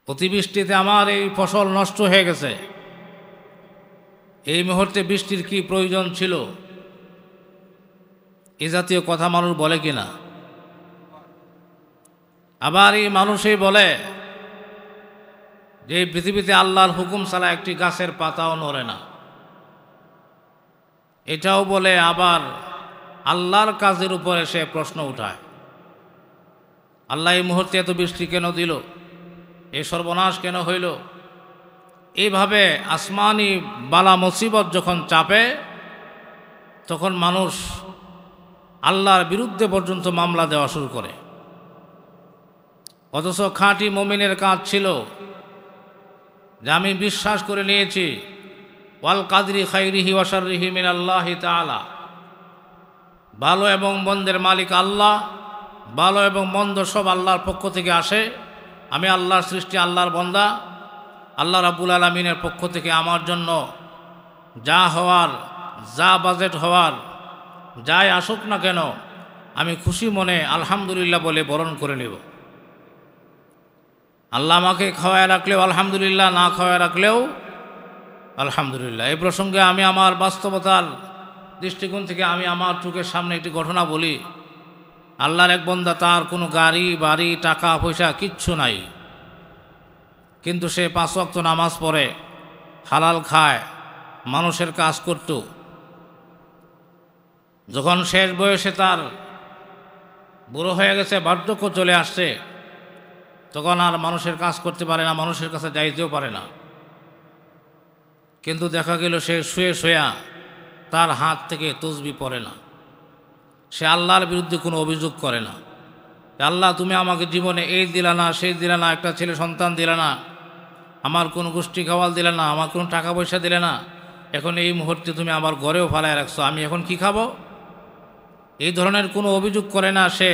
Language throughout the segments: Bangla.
অতিবৃষ্টিতে আমার এই ফসল নষ্ট হয়ে গেছে, এই মুহূর্তে বৃষ্টির কি প্রয়োজন ছিল? এ জাতীয় কথা মানুষ বলে কিনা? আবার এই মানুষই বলে যে পৃথিবীতে আল্লাহর হুকুম ছাড়া একটি গাছের পাতাও নড়ে না। এটাও বলে, আবার আল্লাহর কাজের উপরে সে প্রশ্ন উঠায়, আল্লাহ এই মুহূর্তে এত বৃষ্টি কেন দিল, এই সর্বনাশ কেন হইল? এইভাবে আসমানি বালা মুসিবত যখন চাপে, তখন মানুষ আল্লাহর বিরুদ্ধে পর্যন্ত মামলা দেওয়া শুরু করে। অথচ খাঁটি মুমিনের কাজ ছিল যে আমি বিশ্বাস করে নিয়েছি ওয়াল কাদরি খাইরিহি ওয়া শাররিহি মিনাল্লাহি তাআলা, ভালো এবং মন্দের মালিক আল্লাহ, ভালো এবং মন্দ সব আল্লাহর পক্ষ থেকে আসে। আমি আল্লাহর সৃষ্টি, আল্লাহর বান্দা, আল্লাহ রাব্বুল আলামিনের পক্ষ থেকে আমার জন্য যা হওয়ার, যা বাজেট হওয়ার, যাই আসুক না কেন, আমি খুশি মনে আলহামদুলিল্লাহ বলে বরণ করে নেব। আল্লাহ আমাকে খাওয়ায় রাখলেও আলহামদুলিল্লাহ, না খাওয়ায় রাখলেও আলহামদুলিল্লাহ। এই প্রসঙ্গে আমি আমার বাস্তবতার দৃষ্টিকোণ থেকে আমি আমার চোখের সামনে একটি ঘটনা বলি। আল্লাহর এক বান্দা, তার কোনো গাড়ি বাড়ি টাকা পয়সা কিচ্ছু নাই, কিন্তু সে 5 ওয়াক্ত নামাজ পড়ে, হালাল খায়, মানুষের কাজ করত। যখন শেষ বয়সে তার বুড়ো হয়ে গেছে, বার্ধক্য চলে আসছে, তখন আর মানুষের কাজ করতে পারে না, মানুষের কাছে যাইতেও পারে না। কিন্তু দেখা গেল সে শুয়ে শুয়া তার হাত থেকে তসবিহ পড়ে না, সে আল্লাহর বিরুদ্ধে কোনো অভিযোগ করে না। আল্লাহ, তুমি আমাকে জীবনে এই দিলা না, সেই দিলা না, একটা ছেলে সন্তান দিলে না, আমার কোনো গোষ্ঠী খাওয়াল দিলে না, আমার কোনো টাকা পয়সা দিলে না, এখন এই মুহূর্তে তুমি আমার ঘরেও ফালায় রাখছো, আমি এখন কি খাবো? এই ধরনের কোনো অভিযোগ করে না। সে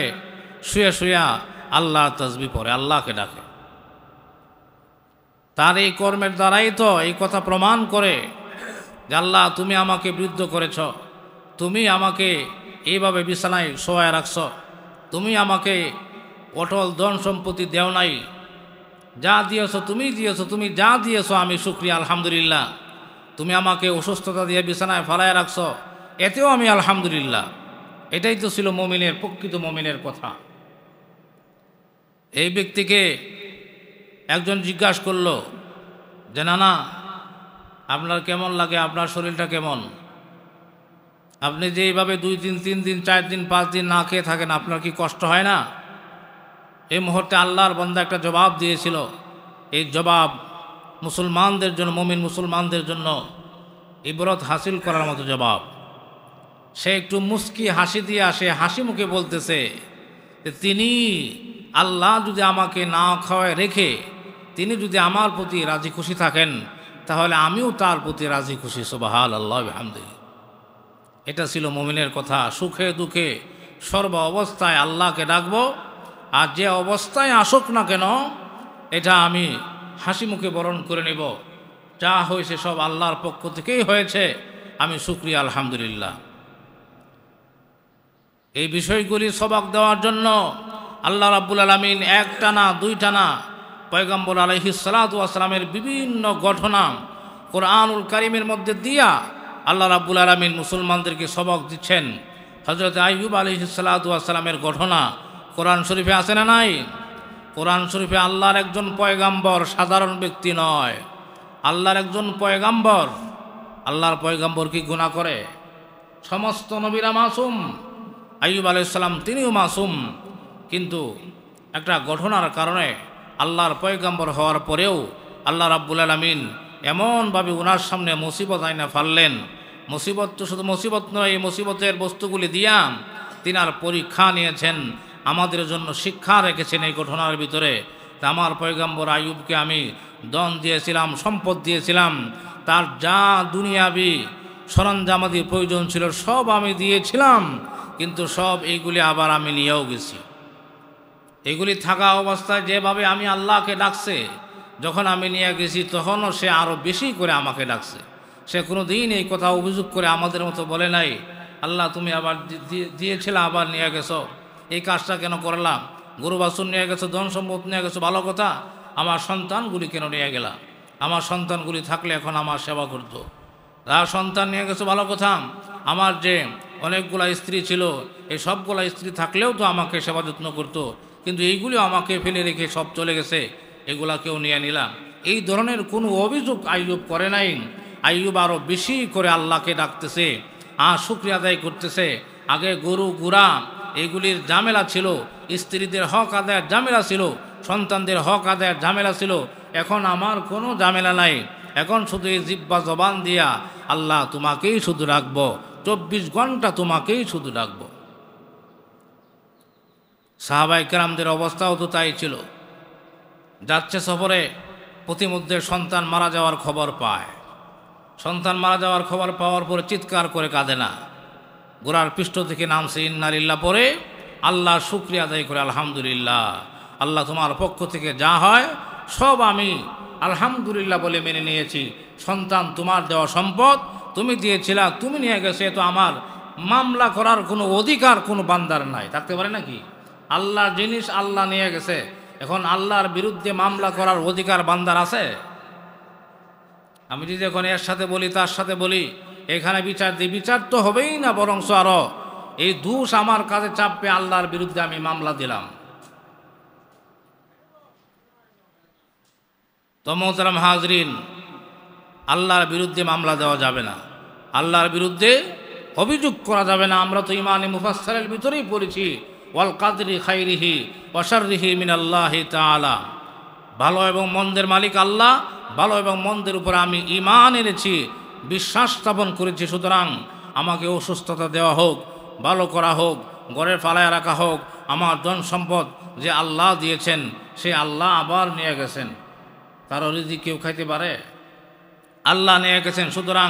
শুয়ে শুয়া আল্লাহর তসবিহ পড়ে, আল্লাহকে ডাকে। তার এই কর্মের দ্বারাই তো এই কথা প্রমাণ করে যে আল্লাহ, তুমি আমাকে বৃদ্ধ করেছ, তুমি আমাকে এইভাবে বিছানায় শোয়ায় রাখছ, তুমি আমাকে অটল ধন সম্পত্তি দেও নাই, যা দিয়েছ তুমি দিয়েছ, তুমি যা দিয়েছ আমি শুকরিয়া আলহামদুলিল্লাহ। তুমি আমাকে অসুস্থতা দিয়ে বিছানায় ফালায় রাখছ, এতেও আমি আলহামদুলিল্লাহ। এটাই তো ছিল মুমিনের, প্রকৃত মুমিনের কথা। এই ব্যক্তিকে একজন জিজ্ঞাসা করল যে নানা, আপনার কেমন লাগে, আপনার শরীরটা কেমন? আপনি যে এইভাবে 2 দিন 3 দিন 4 দিন 5 দিন না খেয়ে থাকেন, আপনার কি কষ্ট হয় না? এই মুহূর্তে আল্লাহর বান্দা একটা জবাব দিয়েছিল। এই জবাব মুসলমানদের জন্য, মুমিন মুসলমানদের জন্য ইবরত হাসিল করার মতো জবাব। সে একটু মুস্কি হাসি দিয়ে আসে, হাসি মুখে বলতেছে যে তিনি, আল্লাহ যদি আমাকে না খাওয়ায় রেখে তিনি যদি আমার প্রতি রাজি খুশি থাকেন, তাহলে আমিও তার প্রতি রাজি খুশি। সুবহানাল্লাহ ওয়া বিহামদিহি। এটা ছিল মুমিনের কথা। সুখে দুঃখে সর্ব অবস্থায় আল্লাহকে ডাকবো, আর যে অবস্থায় আসুক না কেন এটা আমি হাসি মুখে বরণ করে নেব। যা হয়েছে সব আল্লাহর পক্ষ থেকেই হয়েছে, আমি শুকরিয়া আলহামদুলিল্লাহ। এই বিষয়গুলি সবক দেওয়ার জন্য আল্লাহ রাব্বুল আলামিন একটা না, 2টা না, পয়গম্বর আলাইহিস সালাতু ওয়াস সালামের বিভিন্ন ঘটনা কোরআনুল কারীমের মধ্যে দিয়া আল্লাহ রাব্বুল আলামিন মুসলমানদেরকে সবক দিচ্ছেন। হযরত আইয়ুব আলাইহিস সালাতু ওয়াস সালামের ঘটনা কোরআন শরীফে আছে না নাই? কোরআন শরীফে আল্লাহর একজন পয়গম্বর, সাধারণ ব্যক্তি নয়, আল্লাহর একজন পয়গম্বর। আল্লাহর পয়গম্বর কি গুনাহ করে? সমস্ত নবীরা মাসুম, আইয়ুব আলাইহিস সালাম তিনিও মাসুম, কিন্তু একটা ঘটনার কারণে আল্লাহর পয়গম্বর হওয়ার পরেও আল্লাহ রাব্বুল আলামিন এমনভাবে ওনার সামনে মুসিবত আইনা ফাললেন। মুসিবত তো শুধু মুসিবত নয়, এই মুসিবতের বস্তুগুলি দিয়া তিনার পরীক্ষা নিয়েছেন, আমাদের জন্য শিক্ষা রেখেছেন এই ঘটনার ভিতরে। তা আমার পয়গম্বর আইয়ুবকে আমি ধন দিয়েছিলাম, সম্পদ দিয়েছিলাম, তার যা দুনিয়াবি সরঞ্জামাদির প্রয়োজন ছিল সব আমি দিয়েছিলাম, কিন্তু সব এইগুলি আবার আমি নিয়েও গেছি। এগুলি থাকা অবস্থায় যেভাবে আমি আল্লাহকে ডাকছে, যখন আমি নিয়ে গেছি তখনও সে আরও বেশি করে আমাকে ডাকছে। সে কোনো দিন এই কথা অভিযোগ করে আমাদের মতো বলে নাই, আল্লাহ তুমি আবার দিয়েছিলে, আবার নিয়ে গেছো, এই কাজটা কেন করলাম? গরু বাছুর নিয়ে গেছো, ধন সম্পদ নিয়ে গেছো, ভালো কথা, আমার সন্তানগুলি কেন নিয়ে গেলা? আমার সন্তানগুলি থাকলে এখন আমার সেবা করতো। তার সন্তান নিয়ে গেছে ভালো কথা, আমার যে অনেকগুলা স্ত্রী ছিল এই সবগুলা স্ত্রী থাকলেও তো আমাকে সেবা যত্ন করতো, কিন্তু এইগুলিও আমাকে ফেলে রেখে সব চলে গেছে, এগুলা কেউ নিয়ে নিলাম। এই ধরনের কোনো অভিযোগ আইয়ুব করে নাই। আইয়ুব আরও বেশি করে আল্লাহকে ডাকতেছে আর শুকরিয়া আদায় করতেছে। আগে গরু গুড়া এগুলির ঝামেলা ছিল, স্ত্রীদের হক আদায়ের ঝামেলা ছিল, সন্তানদের হক আদায়ের ঝামেলা ছিল। এখন আমার কোনো ঝামেলা নাই, এখন শুধু এই জিহ্বা জবান দিয়া আল্লাহ তোমাকেই শুধু রাখবো, 24 ঘন্টা তোমাকেই শুধু রাখবো। সাহাবায়ে কেরামদের অবস্থাও তো তাই ছিল। যাচ্ছে সফরে, প্রতিমধ্যে সন্তান মারা যাওয়ার খবর পায়। সন্তান মারা যাওয়ার খবর পাওয়ার পরে চিৎকার করে কাঁদে না, গোড়ার পৃষ্ঠ থেকে নামছে ইন্না লিল্লাহ পরে আল্লাহ শুকরিয়া আদায় করে আলহামদুলিল্লাহ, আল্লাহ তোমার পক্ষ থেকে যা হয় সব আমি আলহামদুলিল্লাহ বলে মেনে নিয়েছি। সন্তান তোমার দেওয়া সম্পদ, তুমি দিয়েছিলা, তুমি নিয়ে গেছে, তো আমার মামলা করার কোনো অধিকার কোনো বান্দার নাই। থাকতে পারে নাকি? আল্লাহর জিনিস আল্লাহ নিয়ে গেছে, এখন আল্লাহর বিরুদ্ধে মামলা করার অধিকার বান্দার আছে? আমি যদি এখন এর সাথে বলি তার সাথে বলি, এখানে বিচার দিই, বিচার তো হবেই না, বরং আরো এই দোষ আমার কাছে চাপবে, আল্লাহর বিরুদ্ধে আমি মামলা দিলাম। তো মোহতারাম হাজরিন, আল্লাহর বিরুদ্ধে মামলা দেওয়া যাবে না, আল্লাহর বিরুদ্ধে অভিযোগ করা যাবে না। আমরা তো ইমানে মুফাসসালের ভিতরেই পড়েছি, ওয়াল কাদরি খাইরিহি ওয়া শাররিহি মিনাল্লাহি তাআলা, ভালো এবং মন্দের মালিক আল্লাহ, ভালো এবং মন্দের উপর আমি ঈমান এনেছি, বিশ্বাস স্থাপন করেছি। সুতরাং আমাকে অসুস্থতা দেওয়া হোক, ভালো করা হোক, ঘরের ফালায় রাখা হোক, আমার ধন সম্পদ যে আল্লাহ দিয়েছেন সে আল্লাহ আবার নিয়ে গেছেন। তার রিজিক কেউ খাইতে পারে? আল্লাহ নিয়ে গেছেন। সুতরাং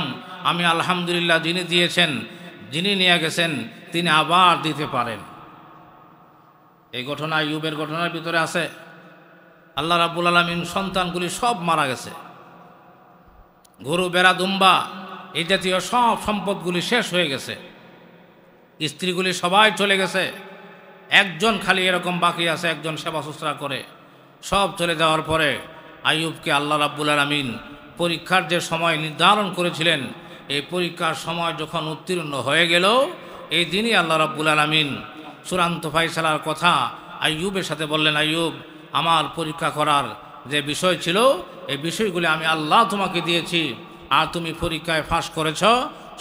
আমি আলহামদুলিল্লাহ, যিনি দিয়েছেন, যিনি নিয়ে গেছেন তিনি আবার দিতে পারেন। এই ঘটনা আইয়ুবের ঘটনার ভিতরে আছে। আল্লাহ রাব্বুল আলামিন সন্তানগুলি সব মারা গেছে, গরু বেড়া দুম্বা এই জাতীয় সব সম্পদগুলি শেষ হয়ে গেছে, স্ত্রীগুলি সবাই চলে গেছে, একজন খালি এরকম বাকি আছে, একজন সেবা শুশ্রূষা করে। সব চলে যাওয়ার পরে আইয়ুবকে আল্লাহ রাব্বুল আলামিন পরীক্ষার যে সময় নির্ধারণ করেছিলেন, এই পরীক্ষার সময় যখন উত্তীর্ণ হয়ে গেল, এই দিনই আল্লাহ রাব্বুল আলামিন চূড়ান্ত ফায়সালার কথা আইয়ুবের সাথে বললেন, আইয়ুব, আমার পরীক্ষা করার যে বিষয় ছিল এই বিষয়গুলি আমি আল্লাহ তোমাকে দিয়েছি, আর তুমি পরীক্ষায় ফাঁস করেছ।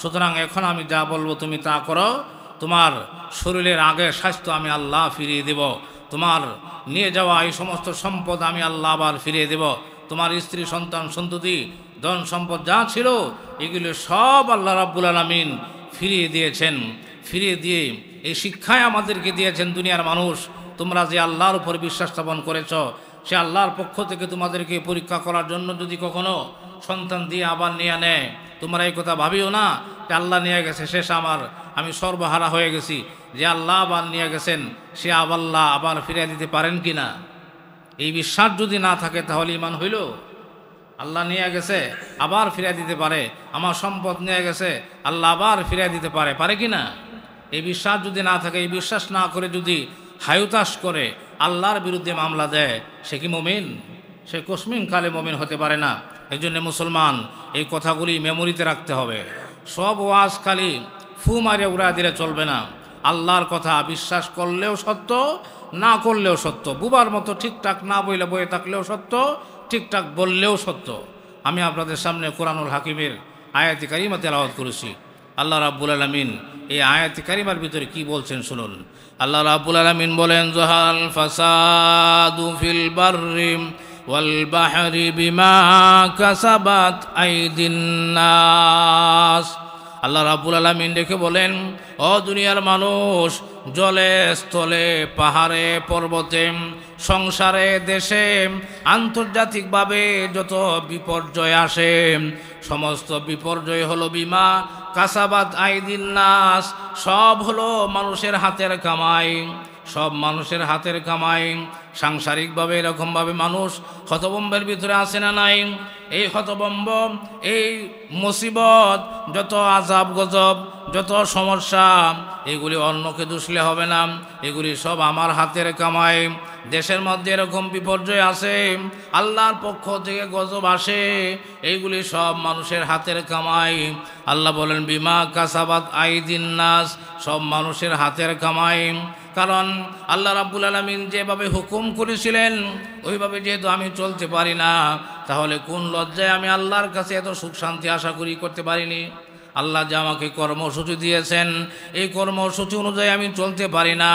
সুতরাং এখন আমি যা বলবো তুমি তা করো। তোমার শরীরের আগের স্বাস্থ্য আমি আল্লাহ ফিরিয়ে দেব, তোমার নিয়ে যাওয়া এই সমস্ত সম্পদ আমি আল্লাহ আবার ফিরিয়ে দেব, তোমার স্ত্রী সন্তান সন্ততি ধন সম্পদ যা ছিল এগুলো সব আল্লাহ রাব্বুল আলামিন ফিরিয়ে দিয়েছেন। ফিরিয়ে দিয়ে এই শিক্ষায় আমাদেরকে দিয়েছেন, দুনিয়ার মানুষ, তোমরা যে আল্লাহর উপর বিশ্বাস স্থাপন করেছ, সে আল্লাহর পক্ষ থেকে তোমাদেরকে পরীক্ষা করার জন্য যদি কখনো সন্তান দিয়ে আবার নিয়ে নেয়, তোমরা এই কথা ভাবিও না যে আল্লাহ নিয়ে গেছে শেষ, আমি সর্বহারা হয়ে গেছি। যে আল্লাহ আবার নিয়ে গেছেন সে আল্লাহ আবার ফিরিয়ে দিতে পারেন কি না? এই বিশ্বাস যদি না থাকে তাহলে ঈমান হইল? আল্লাহ নিয়ে গেছে আবার ফিরিয়ে দিতে পারে, আমার সম্পদ নিয়ে গেছে আল্লাহ আবার ফিরিয়ে দিতে পারে, পারে কি না? এই বিশ্বাস যদি না থাকে, এই বিশ্বাস না করে যদি হায়ুতাস করে আল্লাহর বিরুদ্ধে মামলা দেয়, সে কি মুমিন? সে কোসমিন কালে মুমিন হতে পারে না। এই জন্য মুসলমান এই কথাগুলি মেমোরিতে রাখতে হবে। সব ওয়াজ খালি ফু মারে উড়া দিলে চলবে না। আল্লাহর কথা বিশ্বাস করলেও সত্য, না করলেও সত্য। বুবার মতো ঠিকঠাক না বইলে বয়ে থাকলেও সত্য, ঠিকঠাক বললেও সত্য। আমি আপনাদের সামনে কোরআনুল হাকিমের আয়াতি কারিমা তেলাওয়াত করেছি। আল্লাহ রাব্বুল আলামিন এই আয়াতি কারিমার ভিতরে কি বলছেন শুনুন। আল্লাহ রাব্বুল আলামিন বলেন, যাহাল ফাসাদু ফিল বাররি ওয়াল বাহরি বিমা কাসাবাত আইদিন নাস। আল্লাহ রাব্বুল আলামিন দেখে বলেন, ও দুনিয়ার মানুষ, জলে স্থলে পাহাড়ে পর্বতে সংসারে দেশে আন্তর্জাতিকভাবে যত বিপর্যয় আসে, সমস্ত বিপর্যয় হলো বিমা কাসাবাত আইদিন নাস, সব হলো মানুষের হাতের কামাই, সব মানুষের হাতের কামাই। সাংসারিকভাবে এরকমভাবে মানুষ হতভম্বের ভিতরে আসে না নাই? এই হতভম্ব, এই মুসিবত, যত আযাব গজব, যত সমস্যা, এগুলি অন্যকে দুষলে হবে না, এগুলি সব আমার হাতের কামাই। দেশের মধ্যে এরকম বিপর্যয় আসে, আল্লাহর পক্ষ থেকে গজব আসে, এইগুলি সব মানুষের হাতের কামাই। আল্লাহ বলেন বিমা কাসাবাত আইদিন নাস, সব মানুষের হাতের কামাই। কারণ আল্লাহ রাব্বুল আলামিন যেভাবে হুকুম করেছিলেন ওইভাবে যেহেতু আমি চলতে পারি না, তাহলে কোন লজ্জায় আমি আল্লাহর কাছে এত সুখ শান্তি আশা করি করতে পারিনি। আল্লাহ যে আমাকে কর্মসূচি দিয়েছেন, এই কর্মসূচি অনুযায়ী আমি চলতে পারি না,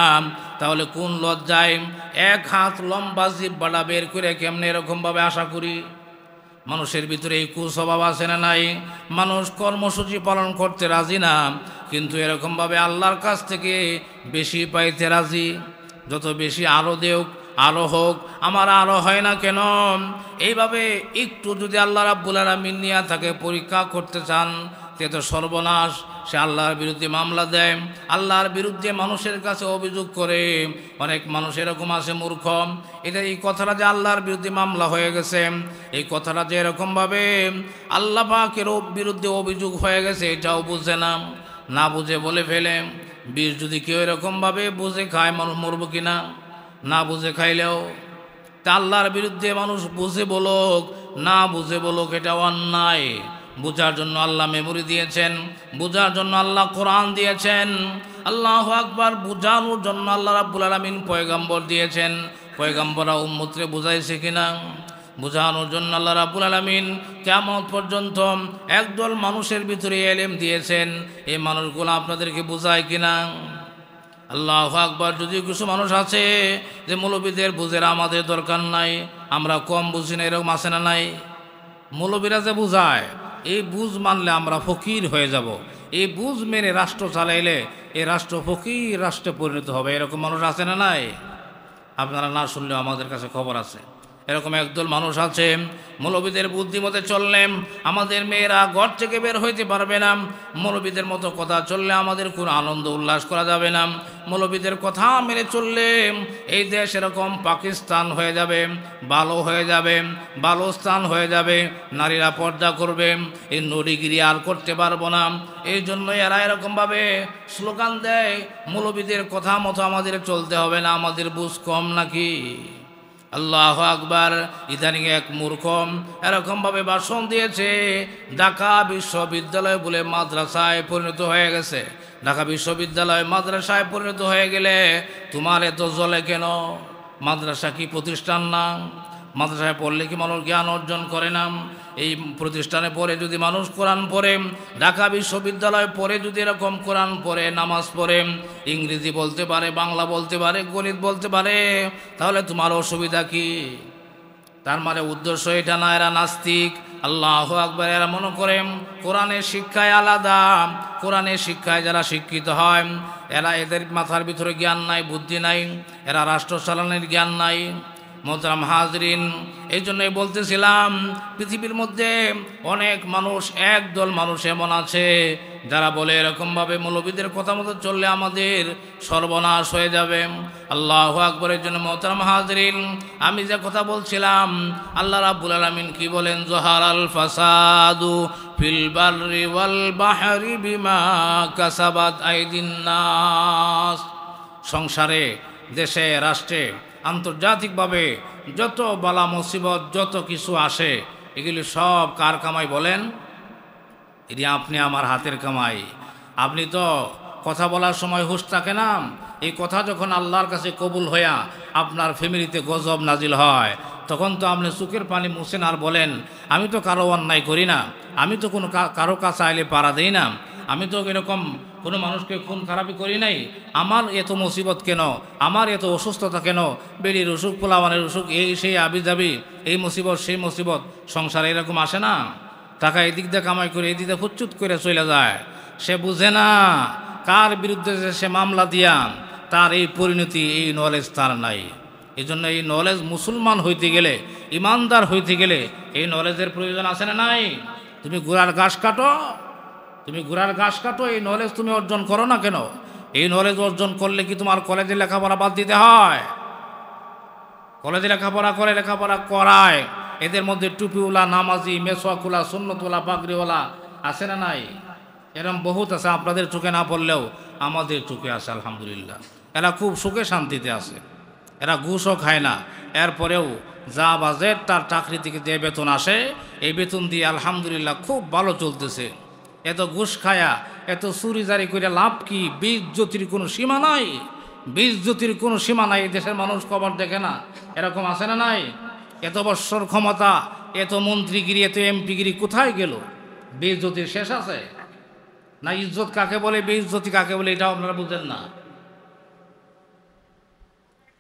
তাহলে কোন লজ্জায় এক হাত লম্বা জিহ্বাটা বের করে কেমনে এরকমভাবে আশা করি? মানুষের ভিতরে এই কুস্বভাব আছে না নাই? মানুষ কর্মসূচি পালন করতে রাজি না, কিন্তু এরকমভাবে আল্লাহর কাছ থেকে বেশি পাইতে রাজি। যত বেশি আরও দেওক, আরও হোক, আমার আরও হয় না কেন? এইভাবে একটু যদি আল্লাহ রাব্বুল আলামিন নিয়ে তাকে পরীক্ষা করতে চান, সে তো সর্বনাশ। সে আল্লাহর বিরুদ্ধে মামলা দেয়, আল্লাহর বিরুদ্ধে মানুষের কাছে অভিযোগ করে। অনেক মানুষ এরকম আছে মূর্খ, এটা এই কথাটা যে আল্লাহর বিরুদ্ধে মামলা হয়ে গেছে, এই কথাটা যে এরকমভাবে আল্লাহ পাকের বিরুদ্ধে অভিযোগ হয়ে গেছে, এটাও বুঝে না, না বুঝে বলে ফেলে। বিষ যদি কেউ এরকমভাবে বুঝে খায়, মানুষ মরব কিনা? না বুঝে খাইলেও তা আল্লাহর বিরুদ্ধে মানুষ বুঝে বলুক, না বুঝে বলুক, এটা অন্যায়। বুঝার জন্য আল্লাহ মেমোরি দিয়েছেন, বুঝার জন্য আল্লাহ কোরআন দিয়েছেন। আল্লাহু আকবার। বুঝানোর জন্য আল্লাহ রাব্বুল আলামিন পয়গম্বর দিয়েছেন। পয়গম্বররা উম্মতরে বুঝাইছে কিনা? বুঝানোর জন্য আল্লাহ রাব্বুল আলামিন কিয়ামত পর্যন্ত একদল মানুষের ভিতরে ইলম দিয়েছেন, এই মানুষগুলো আপনাদেরকে বুঝায় কিনা? আল্লাহু আকবার। যদি কিছু মানুষ আছে যে মৌলবীদের বুঝের আমাদের দরকার নাই, আমরা কম বুঝি না, এরকম আছে না নাই? মৌলবীরা যে বুঝায়, এই বুঝ মানলে আমরা ফকির হয়ে যাব, এই বুঝ মেনে রাষ্ট্র চালাইলে এই রাষ্ট্র ফকির রাষ্ট্রে পরিণত হবে, এরকম মানুষ আছে না নাই? আপনারা না শুনলেও আমাদের কাছে খবর আছে। এরকম একদল মানুষ আছে, মৌলবীদের বুদ্ধিমতে চললে আমাদের মেয়েরা ঘর থেকে বের হইতে পারবে না, মৌলবীদের মতো কথা চললে আমাদের কোনো আনন্দ উল্লাস করা যাবে না, মৌলবীদের কথা মেনে চললে এই দেশ এরকম পাকিস্তান হয়ে যাবে, ভালো হয়ে যাবে, ভালো স্থান হয়ে যাবে, নারীরা পর্দা করবে, এই নড়িগিরি আর করতে পারবো না। এই জন্য এরা এরকমভাবে স্লোগান দেয়, মৌলবীদের কথা মতো আমাদের চলতে হবে না, আমাদের বুঝ কম নাকি? আল্লাহু আকবার। ইদানিং এক মূর্খ এরকমভাবে ভাষণ দিয়েছে, ঢাকা বিশ্ববিদ্যালয় বলে মাদ্রাসায় পরিণত হয়ে গেছে। ঢাকা বিশ্ববিদ্যালয় মাদ্রাসায় পরিণত হয়ে গেলে তোমার এত জ্বলে কেন? মাদ্রাসা কি প্রতিষ্ঠান না? মাদ্রাসায় পড়লে কি মানুষ জ্ঞান অর্জন করে না? এই প্রতিষ্ঠানে পড়ে যদি মানুষ কোরআন পড়ে, ঢাকা বিশ্ববিদ্যালয় পড়ে যদি এরকম কোরআন পড়ে, নামাজ পড়ে, ইংরেজি বলতে পারে, বাংলা বলতে পারে, গণিত বলতে পারে, তাহলে তোমার অসুবিধা কি? তার মানে উদ্দেশ্য এটা না এরা নাস্তিক। আল্লাহু আকবার। এরা মনে করে কোরআনের শিক্ষায় আলাদা, কোরআনের শিক্ষায় যারা শিক্ষিত হয় এরা, এদের মাথার ভিতরে জ্ঞান নাই, বুদ্ধি নাই, এরা রাষ্ট্র চালানোর জ্ঞান নাই। মোহতারাম হাজরিন, এই জন্যই বলতেছিলাম পৃথিবীর মধ্যে অনেক মানুষ, একদল মানুষ এমন আছে যারা বলে এরকমভাবে মৌলবীদের কথা মতো চললে আমাদের সর্বনাশ হয়ে যাবে। আল্লাহু আকবরের জন্য মোহতারাম হাজরিন, আমি যে কথা বলছিলাম, আল্লাহ রাব্বুল আলামিন কি বলেন? জহারাল ফাসাদু ফিল বাররি ওয়াল বাহরি বিমা কাসাবাত আইদিন নাস। সংসারে, দেশে, রাষ্ট্রে, আন্তর্জাতিকভাবে যত বালা মুসিবত, যত কিছু আসে, এগুলি সব কার কামাই বলেন? এটি আপনি আমার হাতের কামাই। আপনি তো কথা বলার সময় হুঁশ থাকে না, এই কথা যখন আল্লাহর কাছে কবুল হইয়া আপনার ফ্যামিলিতে গজব নাজিল হয়, তখন তো আপনি চোখের পানি মুছেন আর বলেন, আমি তো কারো অন্যায় করি না, আমি তো কোনো কারো কাছে আইলে পাড়া দিই না, আমি তো এরকম কোনো মানুষকে খুন খারাপি করি নাই, আমার এত মুসিবত কেন, আমার এত অসুস্থতা কেন, বেড়ির অসুখ, পোলাওয়ানের অসুখ, এই সেই আবি যাবি, এই মুসিবত সেই মুসিবত। সংসারে এরকম আসে না? টাকা এদিক দিয়ে কামাই করে এদিক দিয়ে ফুচ্চুত করে চলে যায়। সে বুঝে না কার বিরুদ্ধে সে মামলা দিয়া তার এই পরিণতি, এই নলেজ তার নাই। এই জন্য এই নলেজ, মুসলমান হইতে গেলে, ইমানদার হইতে গেলে এই নলেজের প্রয়োজন আছে না নাই? তুমি ঘোড়ার ঘাস কাটো, তুমি ঘোড়ার ঘাস কাটো, এই নলেজ তুমি অর্জন করো না কেন? এই নলেজ অর্জন করলে কি তোমার কলেজে লেখাপড়া বাদ দিতে হয়? কলেজে লেখাপড়া করে, লেখাপড়া করায়, এদের মধ্যে টুপিওয়ালা, নামাজি, মেসওয়াকুলা, সুন্নতওয়ালা, পাগড়িওয়ালা আছে না নাই? এরকম বহুত আছে, আপনাদের চোখে না পড়লেও আমাদের চোখে আছে আলহামদুলিল্লাহ। এরা খুব সুখে শান্তিতে আছে, এরা ঘুষও খায় না, এরপরেও যা বাজেট তার চাকরি থেকে যে বেতন আসে এই বেতন দিয়ে আলহামদুলিল্লাহ খুব ভালো চলতেছে। এত ঘুষ খায়া, এত চুরি জারি করে লাভ কি? বেইজ্জতির কোনো সীমা নাই, বেইজ্জতির কোনো সীমা নাই। দেশের মানুষ খবর দেখে না, এরকম আছে না নাই? এত বৎসর ক্ষমতা, এত মন্ত্রীগিরি, এত এমপিগিরি কোথায় গেল? বেইজ্জতির শেষ আছে না? ইজ্জত কাকে বলে, বেইজ্জতি কাকে বলে, এটাও আপনারা বুঝেন না।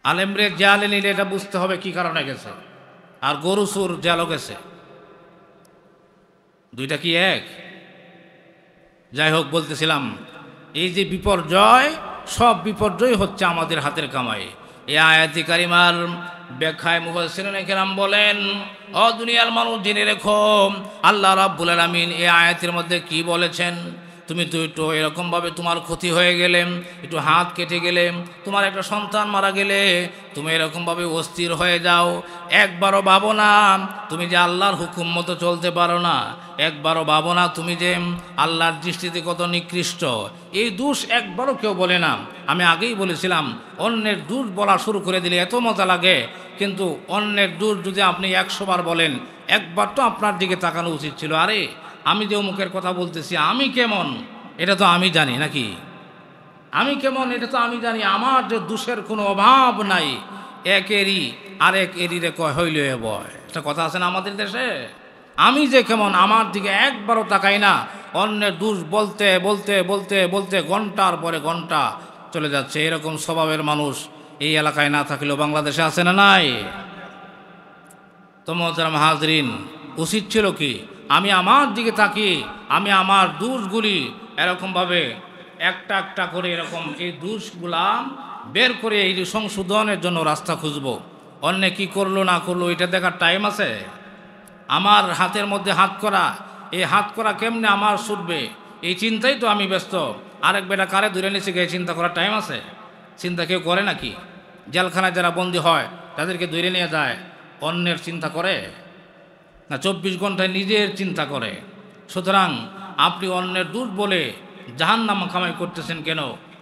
আলেমরে জেলে নিলে এটা বুঝতে হবে কি কারণে গেছে, আর গরু চোর জেলও গেছে, দুইটা কি এক? যাই হোক, বলতেছিলাম এই যে বিপর্যয়, সব বিপর্যয় হচ্ছে আমাদের হাতের কামাই। এই আয়াতি কারিমার ব্যাখ্যায় মুফাসসিরিন কেরাম বলেন, ও দুনিয়ার মানুষ জেনে রেখো, আল্লাহ রাব্বুল আলামিন এই আয়াতের মধ্যে কি বলেছেন। তুমি তো একটু এরকমভাবে তোমার ক্ষতি হয়ে গেলে, একটু হাত কেটে গেলে, তোমার একটা সন্তান মারা গেলে তুমি এরকমভাবে অস্থির হয়ে যাও, একবারও ভাবো না তুমি যে আল্লাহর হুকুম মতো চলতে পারো না, একবারও ভাবো না তুমি যে আল্লাহর দৃষ্টিতে কত নিকৃষ্ট। এই দোষ একবারও কেউ বলে না। আমি আগেই বলেছিলাম, অন্যের দোষ বলা শুরু করে দিলে এত মজা লাগে, কিন্তু অন্যের দোষ যদি আপনি 100 বার বলেন, একবার তো আপনার দিকে তাকানো উচিত ছিল। আরে আমি যে অমুকের কথা বলতেছি, আমি কেমন এটা তো আমি জানি, নাকি? আমি কেমন এটা তো আমি জানি। আমার যে দোষের কোনো অভাব নাই, এক এরি আরেক এরিরে কয় হইল এ বয়, একটা কথা আছে না আমাদের দেশে? আমি যে কেমন, আমার দিকে একবারও তাকাই না, অন্যের দোষ বলতে বলতে বলতে বলতে ঘন্টার পরে ঘন্টা চলে যাচ্ছে। এরকম স্বভাবের মানুষ এই এলাকায় না থাকলেও বাংলাদেশে আছে না নাই? তো মোহতারাম হাজরিন, উচিত ছিল কি আমি আমার দিকে তাকিয়ে আমি আমার দোষগুলি এরকমভাবে একটা একটা করে এরকম এই দোষগুলা বের করে এই সংশোধনের জন্য রাস্তা খুঁজব। অন্য কি করলো না করলো এটা দেখার টাইম আছে? আমার হাতের মধ্যে হাত করা, এই হাত করা কেমনে আমার ছুটবে এই চিন্তাই তো আমি ব্যস্ত। আরেক বেটা কারে ধরে নিচ্ছে গিয়ে চিন্তা করার টাইম আছে? চিন্তা কেউ করে নাকি? জেলখানায় যারা বন্দী হয় তাদেরকে ধরে নিয়ে যায়, অন্যের চিন্তা করে না? 24 ঘন্টায় নিজের চিন্তা করে। সুতরাং আপনি অন্যের দোষ বলে জাহান্নাম কামাই করতেছেন কেন?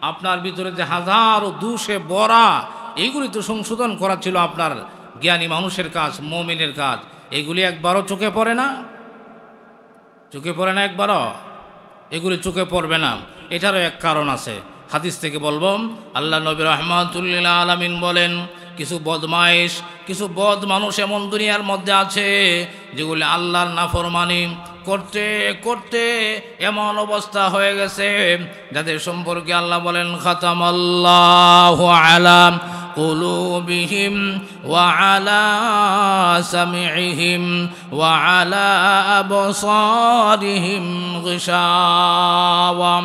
আপনার ভিতরে যে হাজারো দোষে ভরা, এইগুলি তো সংশোধন করা ছিল আপনার জ্ঞানী মানুষের কাজ, মুমিনের কাজ। এগুলি একবারও চোখে পড়ে না? চোখে পড়ে না একবারও? এগুলি চোখে পড়বে না, এটারও এক কারণ আছে। হাদিস থেকে বলবো, আল্লাহ নবী রাহমাতুল্লিল আলামিন বলেন, কিছু বদমাইশ, কিছু বদ মানুষ এমন দুনিয়ার মধ্যে আছে যেগুলি আল্লাহর নাফরমানি করতে করতে এমন অবস্থা হয়ে গেছে যাদের সম্পর্কে আল্লাহ বলেন, খাতামাল্লাহু আলা কুলুবিহিম ওয়া আলা সামিইহিম ওয়া আলা আবসারিহিম গিশাওয়া।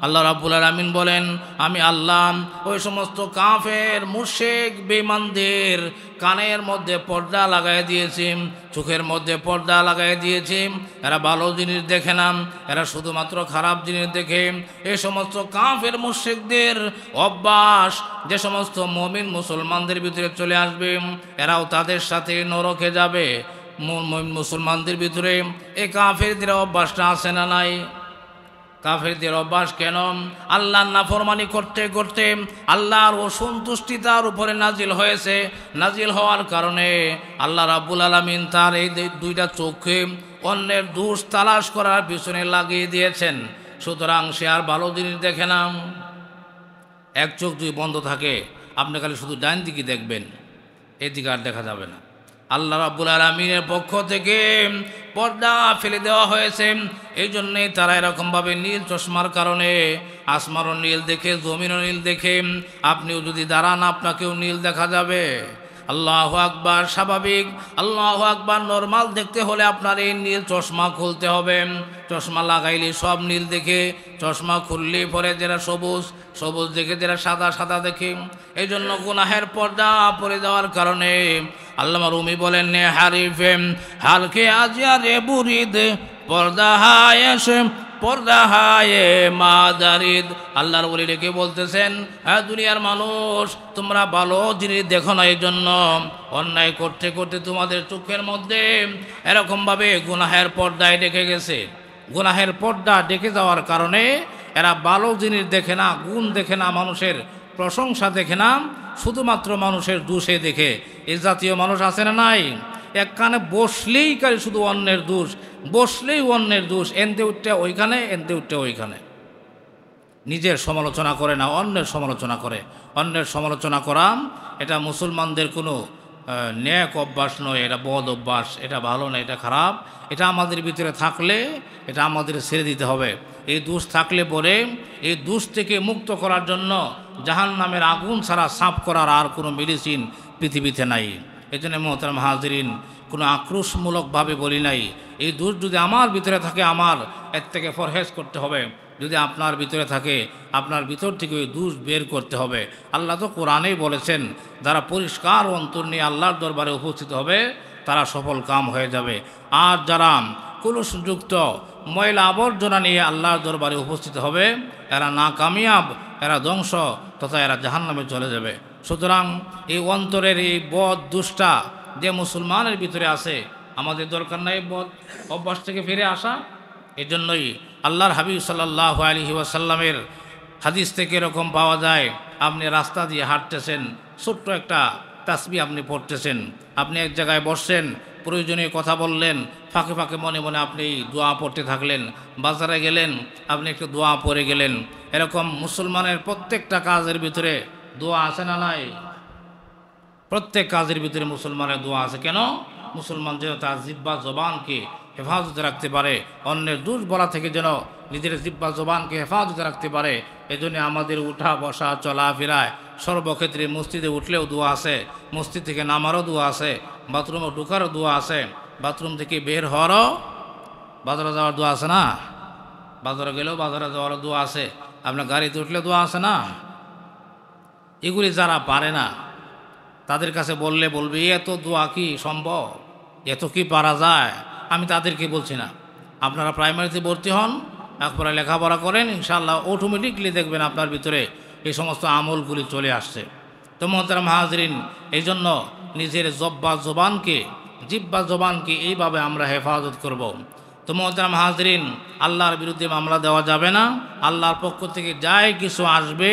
আল্লাহ রাব্বুল আলামিন বলেন, আমি আল্লাহ ওই সমস্ত কাফের মুশরিক বেঈমানদের কানের মধ্যে পর্দা লাগাই দিয়েছি, চোখের মধ্যে পর্দা লাগাই দিয়েছি। এরা ভালো জিনিস দেখে না, এরা শুধুমাত্র খারাপ জিনিস দেখে। এই সমস্ত কাফের মুশরিকদের অভ্যাস যে সমস্ত মুমিন মুসলমানদের ভিতরে চলে আসবে, এরাও তাদের সাথে নরকে যাবে। মুমিন মুসলমানদের ভিতরে এই কাফেরদের অভ্যাসটা আছে না নাই? কাফেরদের অভ্যাস কেন? আল্লাহর নাফরমানি করতে করতে আল্লাহর অসন্তুষ্টি তার উপরে নাজিল হয়েছে। নাজিল হওয়ার কারণে আল্লাহ রাব্বুল আলামিন তার এই দুইটা চোখে অন্যের দোষ তালাশ করার পিছনে লাগিয়ে দিয়েছেন। সুতরাং সে আর ভালো জিনিস দেখে না। এক চোখ যদি বন্ধ থাকে, আপনি খালি শুধু ডান দিকে দেখবেন, এদিকে আর দেখা যাবে না। আল্লাহ রাব্বুল আলামিনের পক্ষ থেকে পর্দা ফেলে দেওয়া হয়েছে। এই জন্যেই তারা এরকমভাবে নীল চশমার কারণে আসমানও নীল দেখে, জমিনও নীল দেখে। আপনিও যদি দাঁড়ান আপনাকেও নীল দেখা যাবে। আল্লাহু আকবার স্বাভাবিক, আল্লাহু আকবার নরমাল দেখতে হলে আপনার এই নীল চশমা খুলতে হবে। চশমা লাগাইলে সব নীল দেখে, চশমা খুললে পরে যারা সবুজ সবুজ দেখে, যারা সাদা সাদা দেখে। এই জন্য গুনাহের পর্দা পড়ে যাওয়ার কারণে আল্লামা রুমি বলেন, হারিফে হালকে আজিয়া রে বুরিদ পর্দা হায়েস পর্দা হায়ে মাদারিদ। আল্লাহর ওলি রেখে বলতেছেন, হ্যাঁ দুনিয়ার মানুষ, তোমরা ভালো জিনিস দেখো না, এই জন্য অন্যায় করতে করতে তোমাদের চোখের মধ্যে এরকমভাবে গুনাহের পর্দায় ডেকে গেছে। গুনাহের পর্দা ডেকে যাওয়ার কারণে এরা ভালো জিনিস দেখে না, গুণ দেখে না, মানুষের প্রশংসা দেখে না, শুধুমাত্র মানুষের দোষে দেখে। এই জাতীয় মানুষ আছে না নাই? এক কানে বসলেই কারে শুধু অন্যের দোষ, বসলেই অন্যের দোষ, এনতে উঠতে ওইখানে, এনতে উঠতে ওইখানে। নিজের সমালোচনা করে না, অন্যের সমালোচনা করে। অন্যের সমালোচনা করা এটা মুসলমানদের কোনো ন্যাক অভ্যাস নয়, এটা বদ অভ্যাস, এটা ভালো না, এটা খারাপ। এটা আমাদের ভিতরে থাকলে এটা আমাদের ছেড়ে দিতে হবে। এই দোষ থাকলে পরে এই দোষ থেকে মুক্ত করার জন্য জাহান্নামের আগুন ছাড়া সাফ করার আর কোনো মেডিসিন পৃথিবীতে নাই। এই জন্য মোহতারাম হাজিরিন, কোনো আক্রোশমূলকভাবে বলি নাই। এই দোষ যদি আমার ভিতরে থাকে, আমার এর থেকে পরহেজ করতে হবে। যদি আপনার ভিতরে থাকে, আপনার ভিতর থেকে ওই দোষ বের করতে হবে। আল্লাহ তো কোরআনেই বলেছেন, যারা পরিষ্কার অন্তর নিয়ে আল্লাহর দরবারে উপস্থিত হবে তারা সফল কাম হয়ে যাবে। আর যারা কলুষযুক্ত ময়লা আবর্জনা নিয়ে আল্লাহর দরবারে উপস্থিত হবে, এরা নাকামিয়াব, এরা ধ্বংস তথা এরা জাহান্নামে চলে যাবে। সুতরাং এই অন্তরের এই বদ দুষ্টা যে মুসলমানের ভিতরে আছে, আমাদের দরকার নাই বদ অভ্যাস থেকে ফিরে আসা। এজন্যই আল্লাহর হাবিব সাল্লাল্লাহু আলাইহি ওয়াসাল্লামের হাদিস থেকে এরকম পাওয়া যায়, আপনি রাস্তা দিয়ে হাঁটতেছেন, ছোট্ট একটা তাসবিহ আপনি পড়তেছেন, আপনি এক জায়গায় বসছেন, প্রয়োজনীয় কথা বললেন, ফাঁকে ফাঁকে মনে মনে আপনি দোয়া পড়তে থাকলেন, বাজারে গেলেন, আপনি একটু দোয়া পড়ে গেলেন। এরকম মুসলমানের প্রত্যেকটা কাজের ভিতরে দোয়া আছে না নাই? প্রত্যেক কাজের ভিতরে মুসলমানের দোয়া আছে। কেন? মুসলমান যেন তার জিহ্বা জবানকে হেফাজতে রাখতে পারে, অন্যের দোষ বলা থেকে যেন নিজের জিহ্বা জবানকে হেফাজতে রাখতে পারে। এজন্য আমাদের উঠা বসা চলাফেরায় সর্বক্ষেত্রে, মসজিদে উঠলেও দোয়া আছে, মসজিদ থেকে নামারও দোয়া আছে, বাথরুমে ঢুকারও দোয়া আছে, বাথরুম থেকে বের হওয়ারও, বাজারে যাওয়ার দোয়া আছে না? বাজারে গেলেও বাজারে যাওয়ারও দোয়া আছে, আপনার গাড়িতে উঠলে দোয়া আছে না? এগুলি যারা পারে না তাদের কাছে বললে বলবে, এত দোয়া কি সম্ভব, এত কি পারা যায়? আমি তাদেরকে বলছি না। আপনারা প্রাইমারিতে ভর্তি হন, একবারে লেখাপড়া করেন, ইনশাআল্লাহ অটোমেটিকলি দেখবেন আপনার ভিতরে এই সমস্ত আমলগুলি চলে আসছে। তো মোহতারাম হাজরিন, এই জন্য নিজের জিহ্বা জবানকে এইভাবে আমরা হেফাজত করব। তো মোহতারাম হাজরিন, আল্লাহর বিরুদ্ধে মামলা দেওয়া যাবে না। আল্লাহর পক্ষ থেকে যাই কিছু আসবে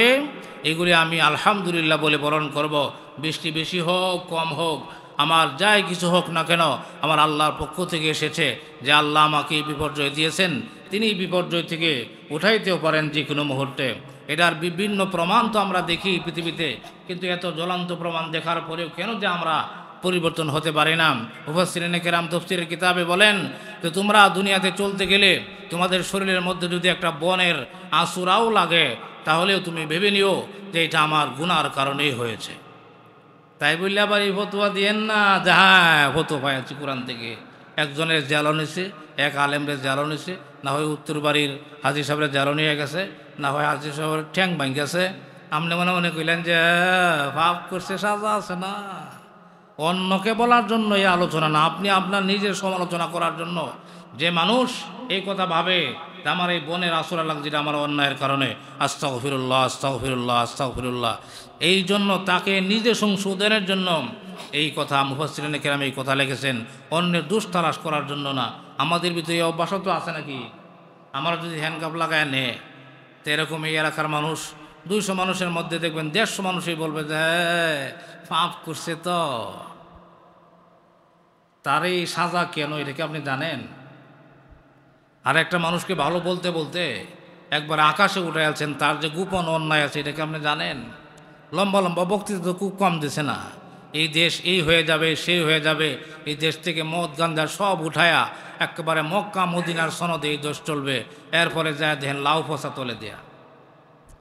এগুলি আমি আলহামদুলিল্লাহ বলে বরণ করব। বৃষ্টি বেশি হোক কম হোক, আমার যাই কিছু হোক না কেন, আমার আল্লাহর পক্ষ থেকে এসেছে, যে আল্লাহ আমাকে এই বিপর্যয় দিয়েছেন, তিনি বিপর্যয় থেকে উঠাইতেও পারেন যে কোনো মুহূর্তে। এটার বিভিন্ন প্রমাণ তো আমরা দেখি পৃথিবীতে, কিন্তু এত জ্বলন্ত প্রমাণ দেখার পরেও কেন যে আমরা পরিবর্তন হতে পারি না? মুফাসসিরিনে কেরাম তাফসীরের কিতাবে বলেন যে তোমরা দুনিয়াতে চলতে গেলে তোমাদের শরীরের মধ্যে যদি একটা বনের আঁচড়াও লাগে, তাহলেও তুমি ভেবে নিও যে এটা আমার গুনার কারণেই হয়েছে। তাই বললে আবার এই ফতোয়া দিয়েন না যে হ্যাঁ ফতোয়া পাইছি কোরআন থেকে। একজনের জ্বালো নিছে, এক আলেমরের জ্বালো নিছে, না হয় উত্তর বাড়ির হাজি সাহেবের জ্বালো নিয়ে গেছে, না হয় হাজি সাহেবের ঠ্যাং ভাঙ গেছে। আপনি মনে মনে কইলেন যে পাপ করছে, সাজা আছে না। অন্যকে বলার জন্য এই আলোচনা না, আপনি আপনার নিজের সমালোচনা করার জন্য। যে মানুষ এই কথা ভাবে আমার এই বনের আসরা লাগ যেটা আমার অন্যায়ের কারণে, আস্তাগফিরুল্লাহ আস্তাগফিরুল্লাহ আস্তাগফিরুল্লাহ, এই জন্য তাকে নিজে সংশোধনের জন্য এই কথা মুফাসসিরিনে কেরাম এই কথা লিখেছেন, অন্যের দোষ তালাশ করার জন্য না। আমাদের ভিতরে এই অভ্যাস তো আছে নাকি? আমরা যদি হ্যান্ডকাপ লাগায় নে, তো এরকম এই এলাকার মানুষ 200 মানুষের মধ্যে দেখবেন 150 মানুষই বলবে যে পাপ করছে, তো তার এই সাজা কেন, এটা কি আপনি জানেন? আর একটা মানুষকে ভালো বলতে বলতে একবার আকাশে উঠে আছেন, তার যে গোপন অন্যায় আছে এটা কি আপনি জানেন? লম্বা লম্বা বক্তৃতা তো খুব কম দিছে না, এই দেশ এই হয়ে যাবে সেই হয়ে যাবে, এই দেশ থেকে মদ গাঞ্জা সব উঠায়া একেবারে মক্কা মদিনার সনদে এই দেশ চলবে। এরপরে যায় দেখেন লাউ ফসা তোলে দেয়া,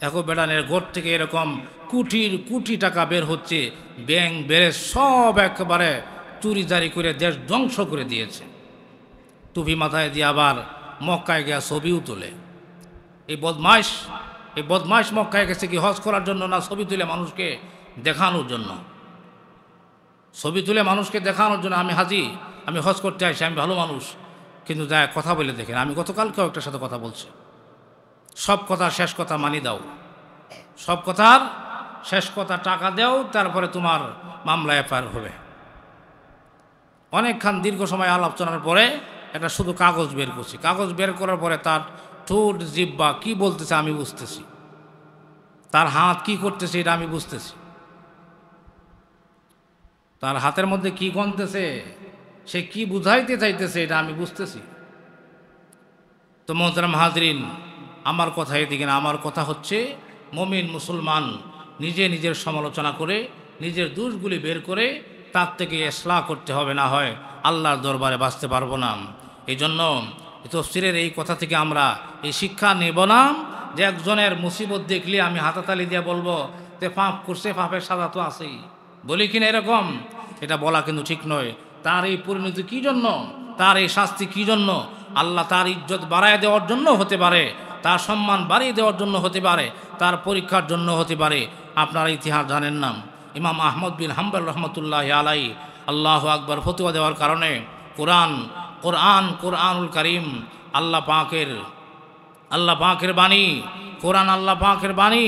এখন বেড়ানের ঘর থেকে এরকম কোটি টাকা বের হচ্ছে, ব্যাংক বেড়ে সব একেবারে চুরি জারি করে দেশ ধ্বংস করে দিয়েছে। টুপি মাথায় দিয়ে আবার মক্কায় গিয়া ছবিও তোলে। এই বদমাইশ মক্কায় গেছে কি হজ করার জন্য না, ছবি তুলে মানুষকে দেখানোর জন্য। ছবি তুলে মানুষকে দেখানোর জন্য আমি হাজি, আমি হজ করতে আসি, আমি ভালো মানুষ। কিন্তু যা কথা বলে দেখেন, আমি গতকালকেও একটার সাথে কথা বলছি, সব কথার শেষ কথা মানি দাও, সব কথার শেষ কথা টাকা দাও, তারপরে তোমার মামলা এফআইআর হবে। অনেকক্ষণ দীর্ঘ সময় আলোচনার পরে একটা শুধু কাগজ বের করছি, কাগজ বের করার পরে তার ঠোঁট জিহ্বা কি বলতেছে আমি বুঝতেছি, তার হাত কি করতেছে এটা আমি বুঝতেছি, তার হাতের মধ্যে কি গনতেছে, সে কি বুঝাইতে চাইতেছে এটা আমি বুঝতেছি। তো মোহতারাম হাজরিন, আমার কথা এদিকে না, আমার কথা হচ্ছে মুমিন মুসলমান নিজে নিজের সমালোচনা করে নিজের দোষগুলি বের করে তার থেকে ইসলাহ করতে হবে, না হয় আল্লাহর দরবারে বাঁচতে পারবো না। এই জন্য তাফসীরের এই কথা থেকে আমরা এই শিক্ষা নেব না যে একজনের মুসিবত দেখলে আমি হাতাতালি দিয়ে বলবো যে পাপ করছে, পাপের সাজা তো আছেই, বলি কিনা এরকম, এটা বলা কিন্তু ঠিক নয়। তার এই পরিণতি কী জন্য, তার এই শাস্তি কী জন্য, আল্লাহ তার ইজ্জত বাড়ায় দেওয়ার জন্য হতে পারে, তার সম্মান বাড়িয়ে দেওয়ার জন্য হতে পারে, তার পরীক্ষার জন্য হতে পারে। আপনারা ইতিহাস জানেন না, ইমাম আহমদ বিন হাম্বল রহমতুল্লাহ আলাই আল্লাহ আকবর ফতোয়া দেওয়ার কারণে কোরআনুল কারীম আল্লাহ পাকের বাণী, কোরআন আল্লাহ পাকের বাণী,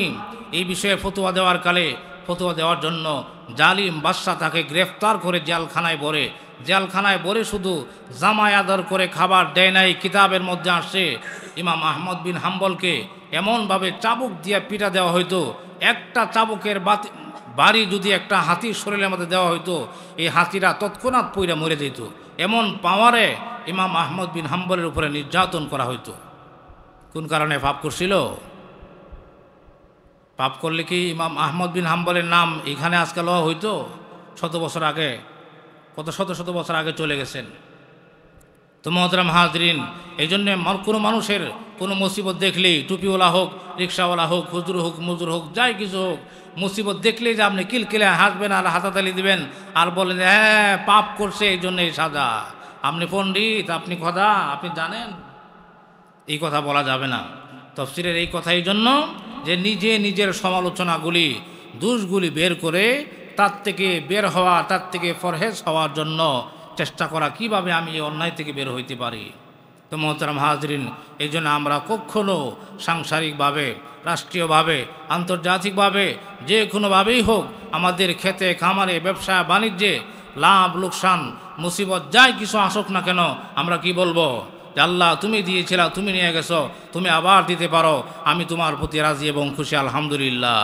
এই বিষয়ে ফতোয়া দেওয়ার কালে ফতোয়া দেওয়ার জন্য জালিম বাদশা তাকে গ্রেফতার করে জেলখানায় ভরে শুধু জামায় আদর করে খাবার দেয় নাই। কিতাবের মধ্যে আসছে ইমাম আহমদ বিন হাম্বলকে এমনভাবে চাবুক দিয়ে পিটা দেওয়া হইতো, একটা চাবুকের বাড়ি যদি একটা হাতির শরীরের মধ্যে দেওয়া হইতো, এই হাতিরা তৎক্ষণাৎ পইরা মরে যেত, এমন পাওয়ারে ইমাম আহমদ বিন হাম্বলের উপরে নির্যাতন করা হইতো। কোন কারণে পাপ করছিল? পাপ করলে কি ইমাম আহমদ বিন হাম্বলের নাম এখানে আজকে লওয়া হইতো? শত বছর আগে, কত শত বছর আগে চলে গেছেন। তো মোহতারাম হাজরিন, এই জন্যে কোনো মানুষের কোনো মুসিবত দেখলেই, টুপিওয়ালা হোক, রিক্সাওয়ালা হোক, হুজুর হোক, মজুর হোক, যাই কিছু হোক, মুসিবত দেখলেই যে আপনি কিলকিলে হাসবেন আর হাতাতালি দিবেন আর বলেন হ্যাঁ পাপ করছে এই জন্য এই সাজা, আপনি পণ্ডিত, আপনি খোদা, আপনি জানেন, এই কথা বলা যাবে না। তাফসীরের এই কথা এই জন্য যে নিজে নিজের সমালোচনাগুলি, দোষগুলি বের করে তার থেকে বের হওয়া, তার থেকে পরহেজ হওয়ার জন্য চেষ্টা করা, কিভাবে আমি এই অন্যায় থেকে বের হইতে পারি। তো মোহতারাম হাজরিন, এই জন্য আমরা কখনো সাংসারিকভাবে, রাষ্ট্রীয়ভাবে, আন্তর্জাতিকভাবে, যে কোনোভাবেই হোক, আমাদের খেতে খামারে, ব্যবসা বাণিজ্যে লাভ লোকসান মুসিবত যাই কিছু আসুক না কেন, আমরা কি বলবো? যে আল্লাহ তুমি দিয়েছিলা, তুমি নিয়ে গেছো, তুমি আবার দিতে পারো, আমি তোমার প্রতি রাজি এবং খুশি, আলহামদুলিল্লাহ।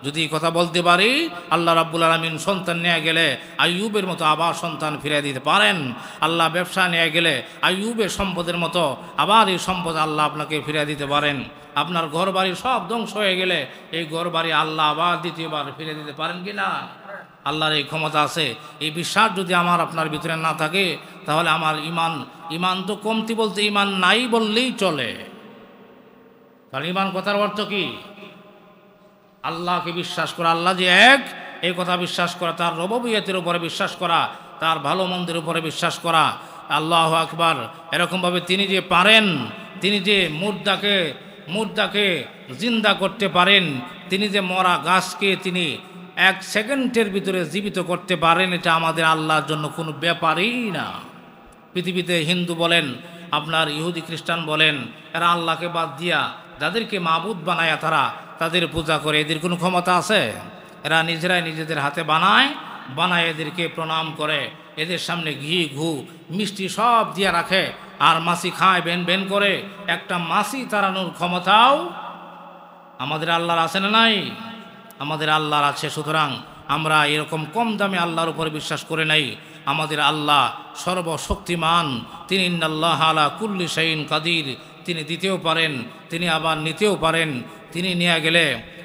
যদি কথা বলতে পারি, আল্লাহ রাব্বুল আলামিন সন্তান নিয়ে গেলে আইয়ুবের মতো আবার সন্তান ফিরিয়ে দিতে পারেন। আল্লাহ ব্যবসা নিয়ে গেলে আইয়ুবের সম্পদের মতো আবার এই সম্পদ আল্লাহ আপনাকে ফিরিয়ে দিতে পারেন। আপনার ঘর বাড়ি সব ধ্বংস হয়ে গেলে এই ঘর বাড়ি আল্লাহ আবার দ্বিতীয়বার ফিরিয়ে দিতে পারেন কি না? আল্লাহর এই ক্ষমতা আছে। এই বিশ্বাস যদি আমার আপনার ভিতরে না থাকে, তাহলে আমার ইমান তো কমতি বলতে ইমান নাই বললেই চলে। কারণ ইমান কথার অর্থ কি? আল্লাহকে বিশ্বাস করা, আল্লাহ যে এক এই কথা বিশ্বাস করা, তার রুবুবিয়তের উপরে বিশ্বাস করা, তার ভালো মন্দের উপরে বিশ্বাস করা। আল্লাহু আকবার। এরকমভাবে তিনি যে পারেন, তিনি যে মুর্দাকে জিন্দা করতে পারেন, তিনি যে মরা গাছকে তিনি 1 সেকেন্ডের ভিতরে জীবিত করতে পারেন, এটা আমাদের আল্লাহর জন্য কোনো ব্যাপারই না। পৃথিবীতে হিন্দু বলেন, আপনার ইহুদি খ্রিস্টান বলেন, এরা আল্লাহকে বাদ দিয়া যাদেরকে মাবুদ বানায় তাদের পূজা করে, এদের কোনো ক্ষমতা আছে? এরা নিজেরাই নিজেদের হাতে বানায় এদেরকে প্রণাম করে, এদের সামনে ঘি ঘু মিষ্টি সব দিয়ে রাখে, আর মাছি খায় বেন করে। একটা মাছি তাড়ানোর ক্ষমতাও আমাদের আল্লাহর আছে না নাই? আমাদের আল্লাহর আছে। সুতরাং আমরা এরকম কম দামে আল্লাহর উপরে বিশ্বাস করে নাই। আমাদের আল্লাহ সর্বশক্তিমান, তিনি ইন্নাল্লাহ আলা কুল্লি শাইইন কাদির, তিনি দিতেও পারেন, তিনি আবার নিতেও পারেন, তিনি নিয়ে গেলে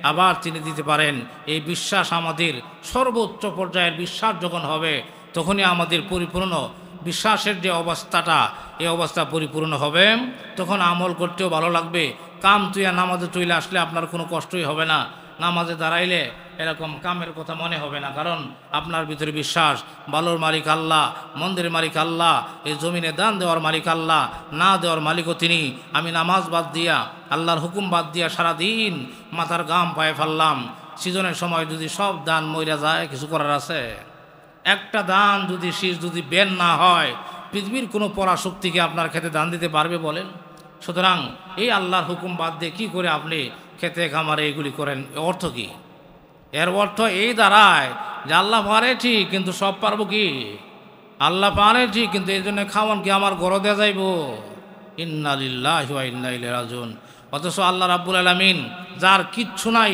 আবার তিনি দিতে পারেন। এই বিশ্বাস আমাদের সর্বোচ্চ পর্যায়ের বিশ্বাস যখন হবে, তখনই আমাদের পরিপূর্ণ বিশ্বাসের যে অবস্থাটা, এই অবস্থা পরিপূর্ণ হবে। তখন আমল করতেও ভালো লাগবে। কাম তুইয়া নামাজে চলে আসলে আপনার কোনো কষ্টই হবে না। নামাজে দাঁড়াইলে এরকম কামের কথা মনে হবে না, কারণ আপনার ভিতরে বিশ্বাস, ভালোর মালিক আল্লাহ, মন্দিরের মালিক আল্লাহ, এই জমিনে দান দেওয়ার মালিক আল্লাহ, না দেওয়ার মালিকও তিনি। আমি নামাজ বাদ দিয়া, আল্লাহর হুকুম বাদ দিয়া সারাদিন মাথার গাম পায়ে ফেললাম। সিজনের সময় যদি সব দান মইরা যায়, কিছু করার আছে? একটা দান যদি শীষ যদি বের না হয়, পৃথিবীর কোনো পরাশক্তিকে আপনার খেতে দান দিতে পারবে বলেন? সুতরাং এই আল্লাহর হুকুম বাদ দিয়ে কী করে আপনি খেতে খামারে এগুলি করেন? অর্থ কি? এর অর্থ এই দাঁড়ায় যে আল্লাহ পারে ঠিক, কিন্তু সব পারবো কি? আল্লাহ পারে ঠিক, কিন্তু এই জন্য খাওয়ান কি আমার গড় দেওয়া যাইব? ইন্না লিল্লাহি ওয়া ইন্না ইলাইহি রাজিউন। অথচ আল্লাহ রাব্বুল আলামিন যার কিচ্ছু নাই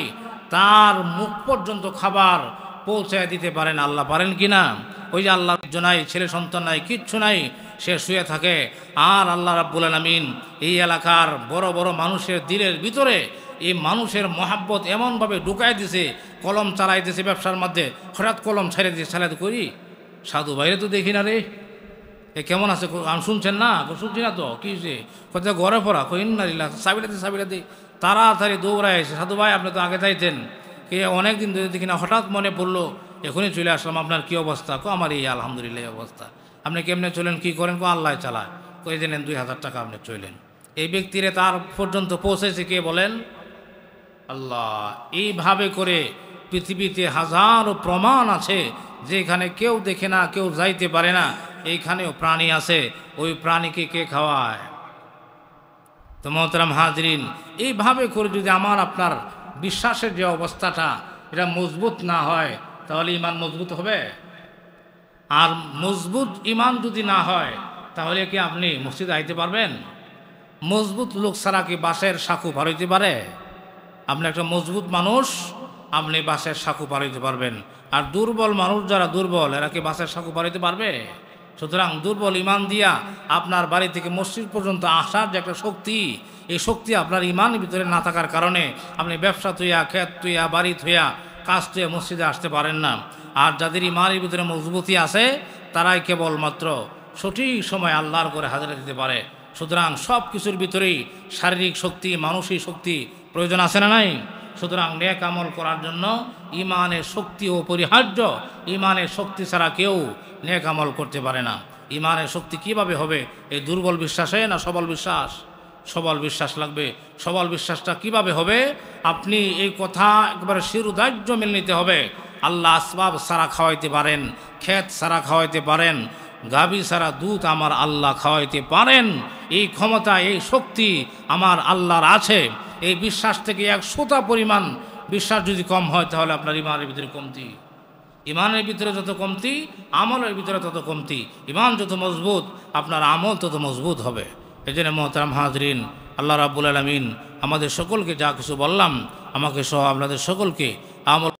তার মুখ পর্যন্ত খাবার পৌঁছায় দিতে পারেন। আল্লাহ পারেন কি না? ওই যে আল্লাহ নাই, ছেলে সন্তান নাই, কিচ্ছু নাই, সে শুয়ে থাকে, আর আল্লাহ রাব্বুল আলামিন এই এলাকার বড় বড় মানুষের দিলের ভিতরে এই মানুষের মহাব্বত এমনভাবে ঢুকাই দিছে, কলম চালাই দিছে ব্যবসার মধ্যে, হঠাৎ কলম ছেড়ে দিয়ে চালাতে করি। সাধু বাইরে তো দেখি না রে, এ কেমন আছে? আমি শুনছেন না? শুনছি না তো, কী হয়েছে? কোথায় ঘরে পড়া কইনারিল্লা সাবিলাতে তাড়াতাড়ি দৌড়ায় এসে, সাধু ভাই আপনি তো আগে চাইতেন, কে অনেক দিন ধরে দেখি না, হঠাৎ মনে পড়লো, এখনই চলে আসলাম, আপনার কী অবস্থা? আমার এই আলহামদুলিল্লাহ অবস্থা। আপনি কেমনে চলেন, কী করেন? আল্লাহ চালায়। কই দিলেন 2000 টাকা আপনি চলেন। এই ব্যক্তিরে তার পর্যন্ত পৌঁছেছে কে বলেন? আল্লাহ। এইভাবে করে পৃথিবীতে হাজারো প্রমাণ আছে যেখানে কেউ দেখে না, কেউ যাইতে পারে না, এইখানেও প্রাণী আছে। ওই প্রাণীকে কে খাওয়ায়? তো মোহতারাম হাজরিন, এইভাবে করে যদি আমার আপনার বিশ্বাসের যে অবস্থাটা এটা মজবুত না হয়, তাহলে ইমান মজবুত হবে? আর মজবুত ইমান যদি না হয়, তাহলে কি আপনি মসজিদে আইতে পারবেন? মজবুত লোক ছাড়া কি বাঁশের সাঁকু পার হইতে পারে? আপনি একটা মজবুত মানুষ, আপনি বাঁশের সাঁকু পার হইতে পারবেন। আর দুর্বল মানুষ যারা দুর্বল, এরা কি বাঁশের সাঁকু পার হইতে পারবে? সুতরাং দুর্বল ইমান দিয়া আপনার বাড়ি থেকে মসজিদ পর্যন্ত আসার যে একটা শক্তি, এই শক্তি আপনার ইমানের ভিতরে না থাকার কারণে আপনি ব্যবসা থইয়া, ক্ষেত থইয়া, বাড়ি থইয়া, কাজ থইয়া মসজিদে আসতে পারেন না। আর যাদের ইমানের ভিতরে মজবুতি আছে, তারাই কেবলমাত্র সঠিক সময় আল্লাহর করে হাজিরা দিতে পারে। সুতরাং সব কিছুর ভিতরেই শারীরিক শক্তি, মানসিক শক্তি প্রয়োজন আছে না নাই? সুতরাং নেক আমল করার জন্য ইমানের শক্তি অপরিহার্য। ইমানের শক্তি ছাড়া কেউ নেক আমল করতে পারে না। ইমানের শক্তি কিভাবে হবে? এই দুর্বল বিশ্বাসে না সবল বিশ্বাস? সবল বিশ্বাস লাগবে। সবল বিশ্বাসটা কিভাবে হবে? আপনি এই কথা একবারে শিরোধার্য মেনে নিতে হবে। আল্লাহ আসবাব সারা খাওয়াইতে পারেন, ক্ষেত সারা খাওয়াইতে পারেন, গাভী সারা দুধ আমার আল্লাহ খাওয়াইতে পারেন। এই ক্ষমতা, এই শক্তি আমার আল্লাহর আছে। এই বিশ্বাস থেকে 100টা পরিমাণ বিশ্বাস যদি কম হয়, তাহলে আপনার ইমানের ভিতরে কমতি। ইমানের ভিতরে যত কমতি, আমলের ভিতরে তত কমতি। ইমান যত মজবুত, আপনার আমল তত মজবুত হবে। এই জন্য মোহতারাম হাজরিন, আল্লাহ রাব্বুল আলামিন আমাদের সকলকে যা কিছু বললাম, আমাকে সহ আপনাদের সকলকে আমল